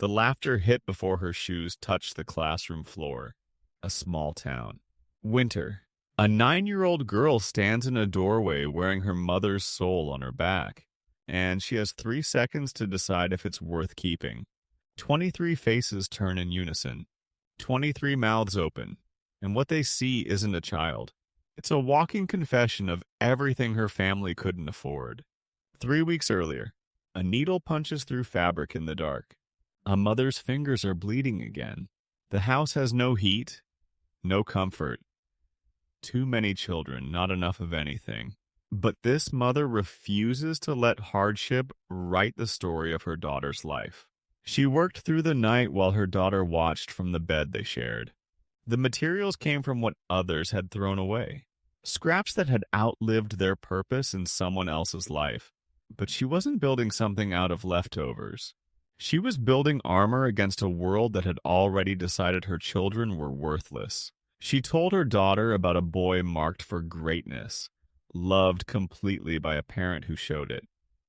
The laughter hit before her shoes touched the classroom floor. A small town. Winter. A 9-year-old girl stands in a doorway wearing her mother's soul on her back, and she has 3 seconds to decide if it's worth keeping. 23 faces turn in unison. 23 mouths open, and what they see isn't a child. It's a walking confession of everything her family couldn't afford. 3 weeks earlier, a needle punches through fabric in the dark. A mother's fingers are bleeding again. The house has no heat, no comfort. Too many children, not enough of anything. But this mother refuses to let hardship write the story of her daughter's life. She worked through the night while her daughter watched from the bed they shared. The materials came from what others had thrown away. Scraps that had outlived their purpose in someone else's life. But she wasn't building something out of leftovers. She was building armor against a world that had already decided her children were worthless. She told her daughter about a boy marked for greatness, loved completely by a parent who showed it.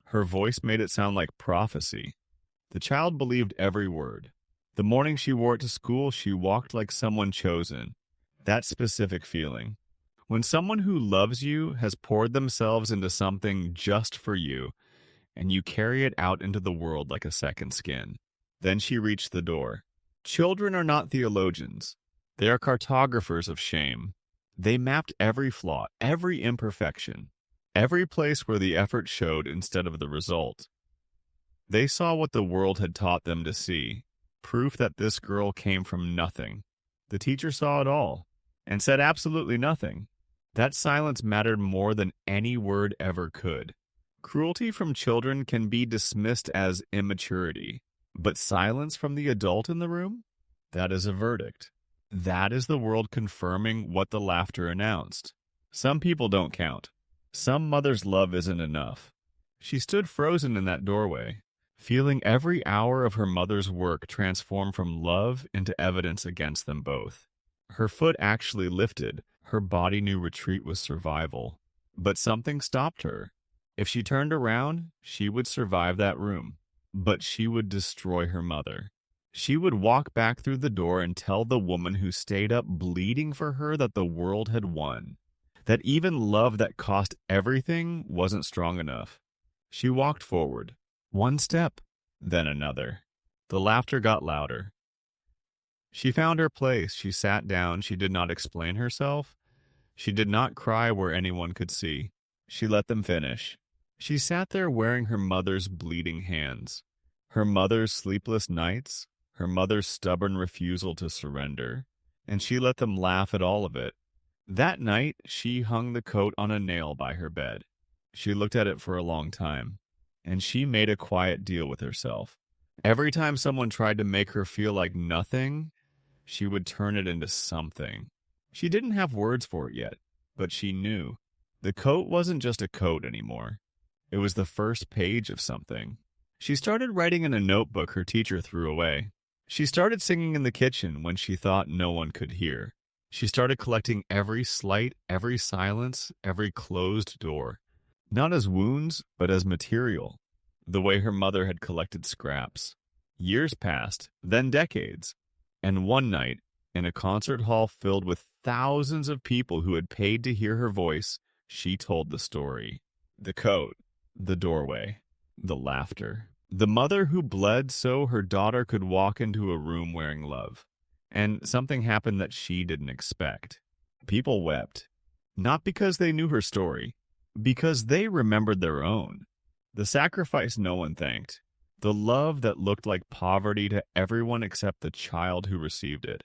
Her voice made it sound like prophecy. The child believed every word. The morning she wore it to school, she walked like someone chosen. That specific feeling. When someone who loves you has poured themselves into something just for you, and you carry it out into the world like a second skin. Then she reached the door. Children are not theologians. They are cartographers of shame. They mapped every flaw, every imperfection, every place where the effort showed instead of the result. They saw what the world had taught them to see, proof that this girl came from nothing. The teacher saw it all, and said absolutely nothing. That silence mattered more than any word ever could. Cruelty from children can be dismissed as immaturity, but silence from the adult in the room? That is a verdict. That is the world confirming what the laughter announced. Some people don't count. Some mother's love isn't enough. She stood frozen in that doorway, feeling every hour of her mother's work transform from love into evidence against them both. Her foot actually lifted. Her body knew retreat was survival. But something stopped her. If she turned around, she would survive that room. But she would destroy her mother. She would walk back through the door and tell the woman who stayed up bleeding for her that the world had won. That even love that cost everything wasn't strong enough. She walked forward. One step, then another. The laughter got louder. She found her place. She sat down. She did not explain herself. She did not cry where anyone could see. She let them finish. She sat there wearing her mother's bleeding hands, her mother's sleepless nights, her mother's stubborn refusal to surrender, and she let them laugh at all of it. That night, she hung the coat on a nail by her bed. She looked at it for a long time, and she made a quiet deal with herself. Every time someone tried to make her feel like nothing, she would turn it into something. She didn't have words for it yet, but she knew. The coat wasn't just a coat anymore. It was the first page of something. She started writing in a notebook her teacher threw away. She started singing in the kitchen when she thought no one could hear. She started collecting every slight, every silence, every closed door. Not as wounds, but as material. The way her mother had collected scraps. Years passed, then decades. And one night, in a concert hall filled with thousands of people who had paid to hear her voice, she told the story. The coat, the doorway, the laughter. The mother who bled so her daughter could walk into a room wearing love. And something happened that she didn't expect. People wept. Not because they knew her story, because they remembered their own. The sacrifice no one thanked. The love that looked like poverty to everyone except the child who received it.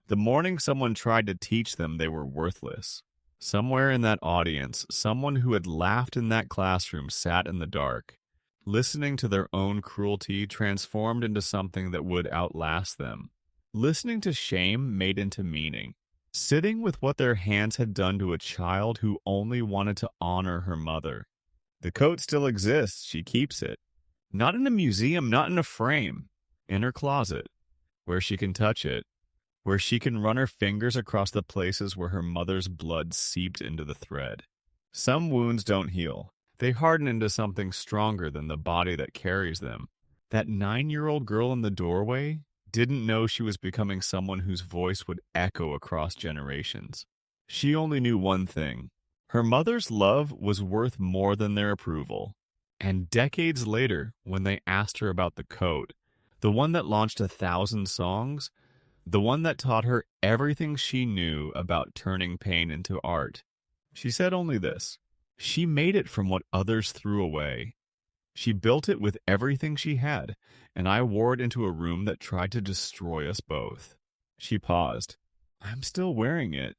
The morning someone tried to teach them they were worthless. Somewhere in that audience, someone who had laughed in that classroom sat in the dark, listening to their own cruelty transformed into something that would outlast them. Listening to shame made into meaning. Sitting with what their hands had done to a child who only wanted to honor her mother. The coat still exists. She keeps it. Not in a museum, not in a frame. In her closet, where she can touch it. Where she can run her fingers across the places where her mother's blood seeped into the thread. Some wounds don't heal. They harden into something stronger than the body that carries them. That 9-year-old girl in the doorway didn't know she was becoming someone whose voice would echo across generations. She only knew one thing. Her mother's love was worth more than their approval. And decades later, when they asked her about the code, the one that launched 1,000 songs, the one that taught her everything she knew about turning pain into art, she said only this: she made it from what others threw away. She built it with everything she had, and I wore it into a room that tried to destroy us both. She paused. I'm still wearing it.